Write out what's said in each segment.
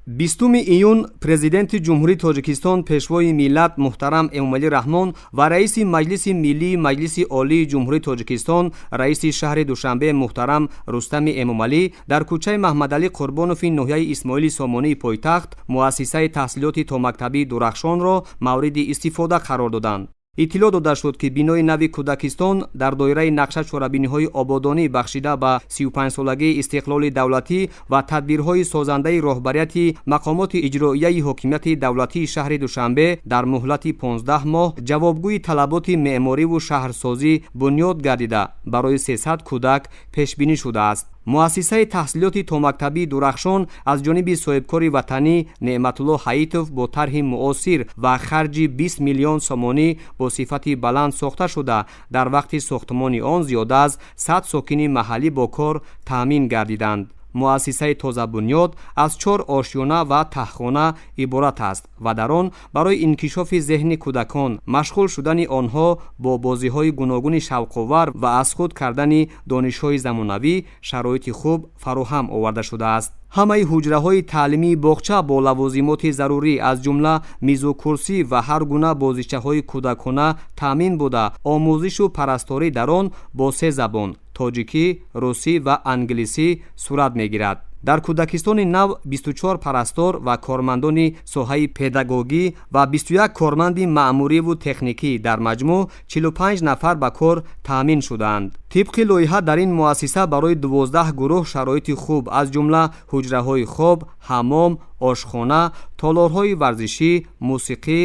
20 июн президенти ҷумҳурии Тоҷикистон пешвои миллат муҳтарам Эмомалӣ Раҳмон ва раиси Маҷлиси Миллии Маҷлиси Олии Ҷумҳурии Тоҷикистон, раиси шаҳри Душанбе муҳтарам Рустами Эмомалӣ дар кӯчаи Маҳмадалӣ Қурбонови ноҳияи Исмоили Сомонии пойтахт муассисаи таҳсилоти томактабии Дурахшонро мавриди истифода қарор доданд. иттилоъ дода шуд, ки бинои нави Кӯдакистон дар доираи нақша чорабиниҳои ободонӣ бахшида ба 35-солагии истиқлоли давлатӣ ва тадбирҳои созандаи роҳбарияти мақомоти иҷроияи ҳокимияти давлатии шаҳри Душанбе дар муҳлати 15 моҳ ҷавобгӯи талаботи меъмориву шаҳрсозӣ бунёд гардида барои 300 кӯдак пешбинӣ шудааст. муассисаи таҳсилоти томактабии Дурахшон аз ҷониби соҳибкори ватанӣ Неъматулло Ҳаитов бо тарҳи муосир ва харҷи 20 миллион сомонӣ бо сифати баланд сохта шуда, дар вақти сохтмони он зиёда аз 100 сокини маҳаллӣ бо кор таъмин гардиданд. муассисаи тозабунёд аз 4 ошёна ва таҳхона иборат аст ва дар он барои инкишофи зеҳни кӯдакон, машғул шудани онҳо бо бозиҳои гуногуни шавқовар ва аз худ кардани донишҳои замонавӣ шароити хуб фароҳам оварда шудааст. ҳамаи ҳуҷраҳои таълимии боғча бо лавозимоти зарурӣ аз ҷумла мизу курсӣ ва ҳар гуна бозичаҳои кӯдакона таъмин буда, омӯзишу парасторӣ дар он бо 3 забон тоҷикӣ, русӣ ва англисӣ сурат мегирад. дар Кӯдакистони нав 24 парастор ва кормандони соҳаи педагогӣ ва 21 корманди маъмуриву техникӣ, дар маҷмӯъ 45 нафар ба кор таъмин шудаанд. тибқи лоиҳа дар ин муассиса барои 12 гурӯҳ шароити хуб аз ҷумла ҳуҷраҳои хоб, ҳаммом, ошхона, толорҳои варзишӣ, мусиқӣ,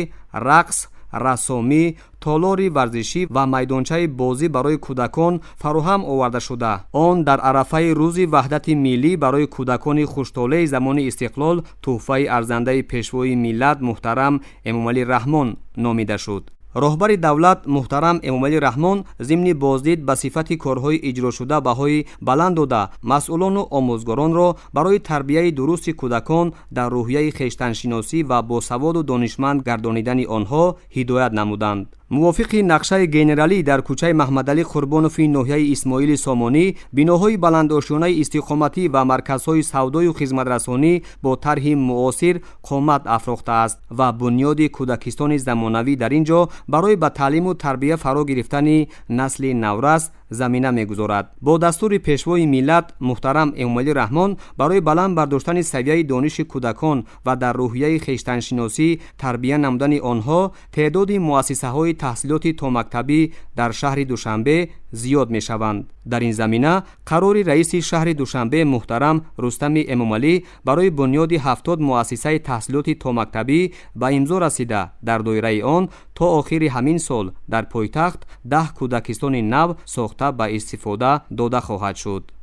рақс, рассомӣ, толори варзишӣ ва майдончаи бозӣ барои кӯдакон фароҳам оварда шуда, он дар арафаи рӯзи ваҳдати миллӣ барои кӯдакони хуштолаи замони истиқлол тӯҳфаи арзандаи пешвои миллат муҳтарам Эмомалӣ Раҳмон номида шуд. роҳбари давлат муҳтарам Эмомалӣ Раҳмон зимни боздид ба сифати корҳои иҷрошуда баҳои баланд дода, масъулону омӯзгоронро барои тарбияи дурусти кӯдакон дар рӯҳияи хештаншиносӣ ва босаводу донишманд гардонидани онҳо ҳидоят намуданд. мувофиқи нақшаи генералӣ дар кӯчаи Маҳмадалӣ Қурбонови ноҳияи Исмоили Сомонӣ, биноҳои баландошёнаи истиқоматӣ ва марказҳои савдою хизматрасонӣ бо тарҳи муосир қомат афрохтааст ва бунёди Кӯдакистони замонавӣ дар ин ҷо барои ба таълиму тарбия фаро гирифтани насли наврас замина мегузорад. бо дастури пешвои миллат муҳтарам Эмомалӣ Раҳмон барои баланд бардоштани савияи дониши кӯдакон ва дар рӯҳияи хештаншиносӣ тарбия намудани онҳо, теъдоди муассисаҳои таҳсилоти томактабӣ дар шаҳри Душанбе зиёд мешаванд. дар ин замина қарори раиси шаҳри Душанбе муҳтарам Рустами Эмомалӣ барои бунёди 70 муассисаи таҳсилоти томактабӣ ба имзо расида, дар доираи он то охири ҳамин сол дар пойтахт 10 Кӯдакистони нав сохта ба истифода дода хоҳад шуд.